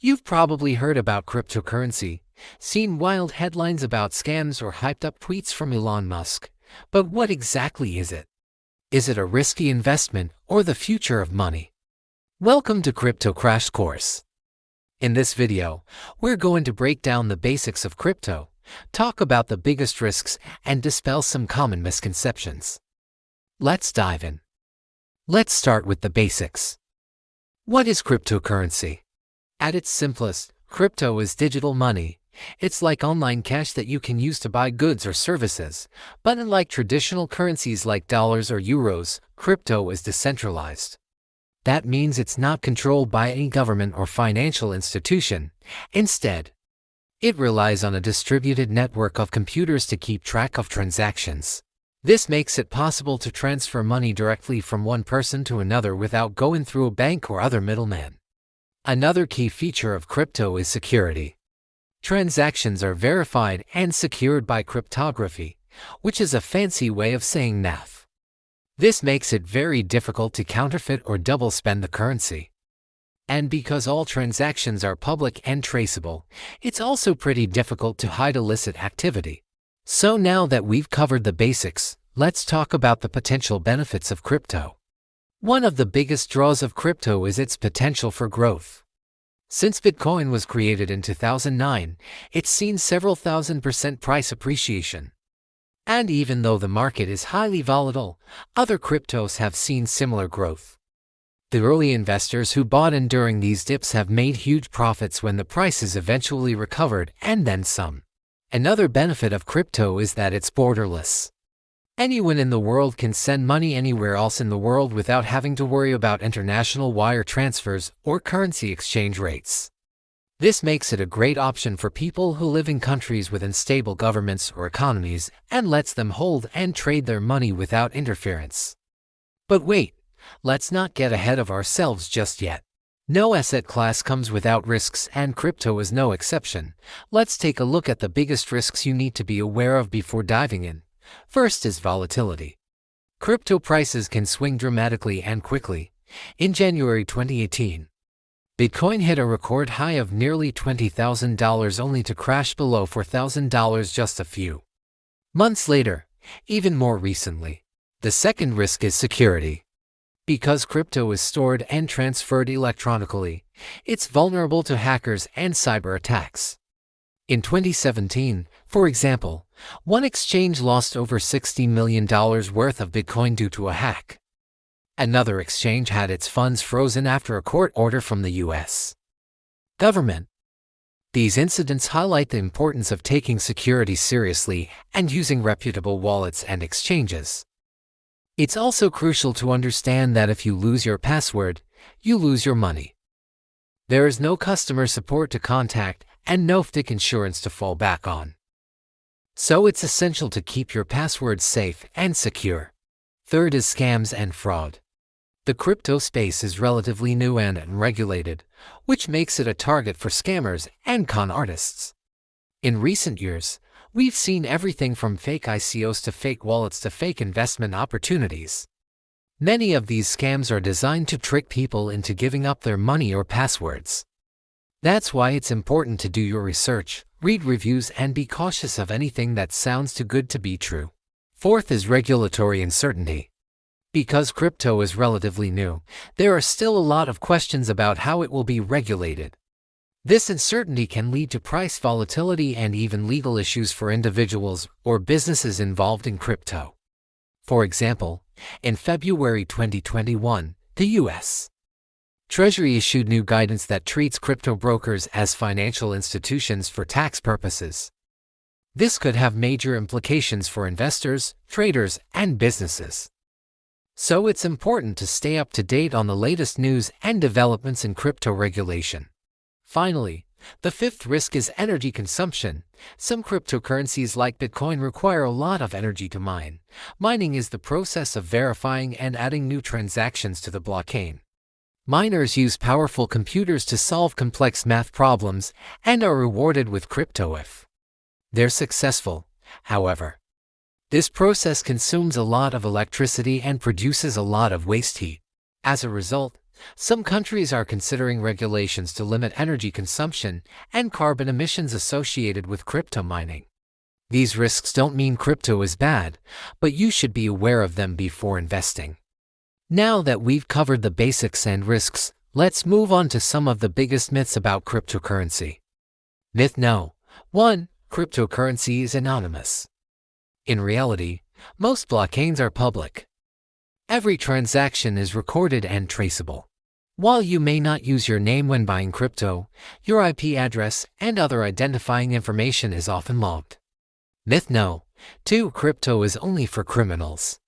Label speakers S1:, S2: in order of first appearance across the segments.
S1: You've probably heard about cryptocurrency, seen wild headlines about scams or hyped-up tweets from Elon Musk. But what exactly is it? Is it a risky investment or the future of money? Welcome to Crypto Crash Course. In this video, we're going to break down the basics of crypto, talk about the biggest risks, and dispel some common misconceptions. Let's dive in. Let's start with the basics. What is cryptocurrency? At its simplest, crypto is digital money. It's like online cash that you can use to buy goods or services. But unlike traditional currencies like dollars or euros, crypto is decentralized. That means it's not controlled by any government or financial institution. Instead, it relies on a distributed network of computers to keep track of transactions. This makes it possible to transfer money directly from one person to another without going through a bank or other middleman. Another key feature of crypto is security. Transactions are verified and secured by cryptography, which is a fancy way of saying math. This makes it very difficult to counterfeit or double spend the currency. And because all transactions are public and traceable, it's also pretty difficult to hide illicit activity. So now that we've covered the basics, let's talk about the potential benefits of crypto. One of the biggest draws of crypto is its potential for growth. Since Bitcoin was created in 2009, it's seen several 1,000% price appreciation. And even though the market is highly volatile, other cryptos have seen similar growth. The early investors who bought in during these dips have made huge profits when the prices eventually recovered, and then some. Another benefit of crypto is that it's borderless. Anyone in the world can send money anywhere else in the world without having to worry about international wire transfers or currency exchange rates. This makes it a great option for people who live in countries with unstable governments or economies and lets them hold and trade their money without interference. But wait, let's not get ahead of ourselves just yet. No asset class comes without risks, and crypto is no exception. Let's take a look at the biggest risks you need to be aware of before diving in. First is volatility. Crypto prices can swing dramatically and quickly. In January 2018, Bitcoin hit a record high of nearly $20,000 only to crash below $4,000 just a few months later. Even more recently, the second risk is security. Because crypto is stored and transferred electronically, it's vulnerable to hackers and cyber attacks. In 2017, for example, one exchange lost over $60 million worth of Bitcoin due to a hack. Another exchange had its funds frozen after a court order from the U.S. government. These incidents highlight the importance of taking security seriously and using reputable wallets and exchanges. It's also crucial to understand that if you lose your password, you lose your money. There is no customer support to contact and no FDIC insurance to fall back on. So it's essential to keep your passwords safe and secure. Third is scams and fraud. The crypto space is relatively new and unregulated, which makes it a target for scammers and con artists. In recent years, we've seen everything from fake ICOs to fake wallets to fake investment opportunities. Many of these scams are designed to trick people into giving up their money or passwords. That's why it's important to do your research, read reviews, and be cautious of anything that sounds too good to be true. Fourth is regulatory uncertainty. Because crypto is relatively new, there are still a lot of questions about how it will be regulated. This uncertainty can lead to price volatility and even legal issues for individuals or businesses involved in crypto. For example, in February 2021, the U.S. Treasury issued new guidance that treats crypto brokers as financial institutions for tax purposes. This could have major implications for investors, traders, and businesses. So it's important to stay up to date on the latest news and developments in crypto regulation. Finally, the fifth risk is energy consumption. Some cryptocurrencies like Bitcoin require a lot of energy to mine. Mining is the process of verifying and adding new transactions to the blockchain. Miners use powerful computers to solve complex math problems and are rewarded with crypto if they're successful. However, this process consumes a lot of electricity and produces a lot of waste heat. As a result, Some countries are considering regulations to limit energy consumption and carbon emissions associated with crypto mining. These risks don't mean crypto is bad, but you should be aware of them before investing. Now that we've covered the basics and risks, let's move on to some of the biggest myths about cryptocurrency. Myth No. 1. Cryptocurrency is anonymous. In reality, most blockchains are public. Every transaction is recorded and traceable. While you may not use your name when buying crypto, your IP address and other identifying information is often logged. Myth No. 2. Crypto is only for criminals.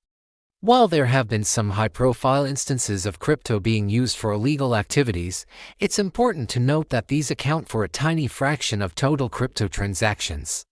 S1: While there have been some high-profile instances of crypto being used for illegal activities, it's important to note that these account for a tiny fraction of total crypto transactions.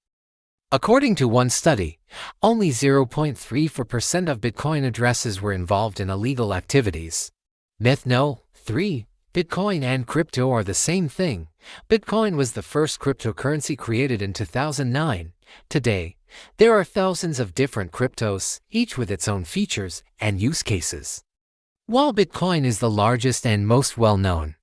S1: According to one study, only 0.34% of Bitcoin addresses were involved in illegal activities. Myth No. 3. Bitcoin and crypto are the same thing. Bitcoin was the first cryptocurrency created in 2009. Today, there are thousands of different cryptos, each with its own features and use cases. While Bitcoin is the largest and most well-known,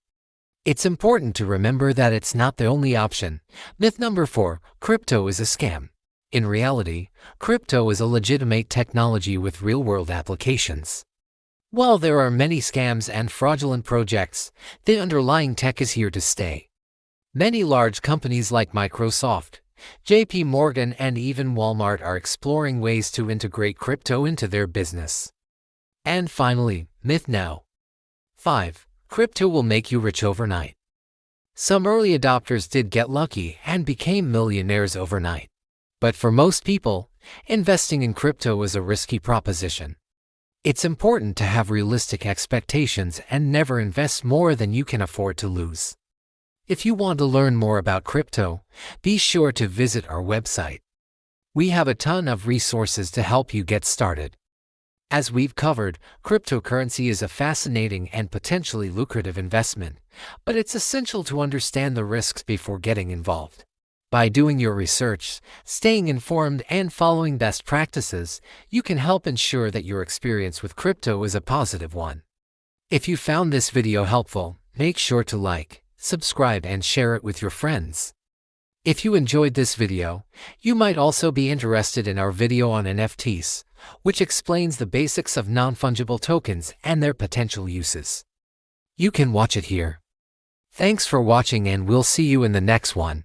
S1: it's important to remember that it's not the only option. Myth number 4. Crypto is a scam. In reality, crypto is a legitimate technology with real-world applications. While there are many scams and fraudulent projects, the underlying tech is here to stay. Many large companies like Microsoft, JP Morgan, and even Walmart are exploring ways to integrate crypto into their business. And finally, Myth No. 5. Crypto will make you rich overnight. Some early adopters did get lucky and became millionaires overnight. But for most people, investing in crypto is a risky proposition. It's important to have realistic expectations and never invest more than you can afford to lose. If you want to learn more about crypto, be sure to visit our website. We have a ton of resources to help you get started. As we've covered, cryptocurrency is a fascinating and potentially lucrative investment, but it's essential to understand the risks before getting involved. By doing your research, staying informed, and following best practices, you can help ensure that your experience with crypto is a positive one. If you found this video helpful, make sure to like, subscribe, and share it with your friends. If you enjoyed this video, you might also be interested in our video on NFTs, which explains the basics of non-fungible tokens and their potential uses. You can watch it here. Thanks for watching, and we'll see you in the next one.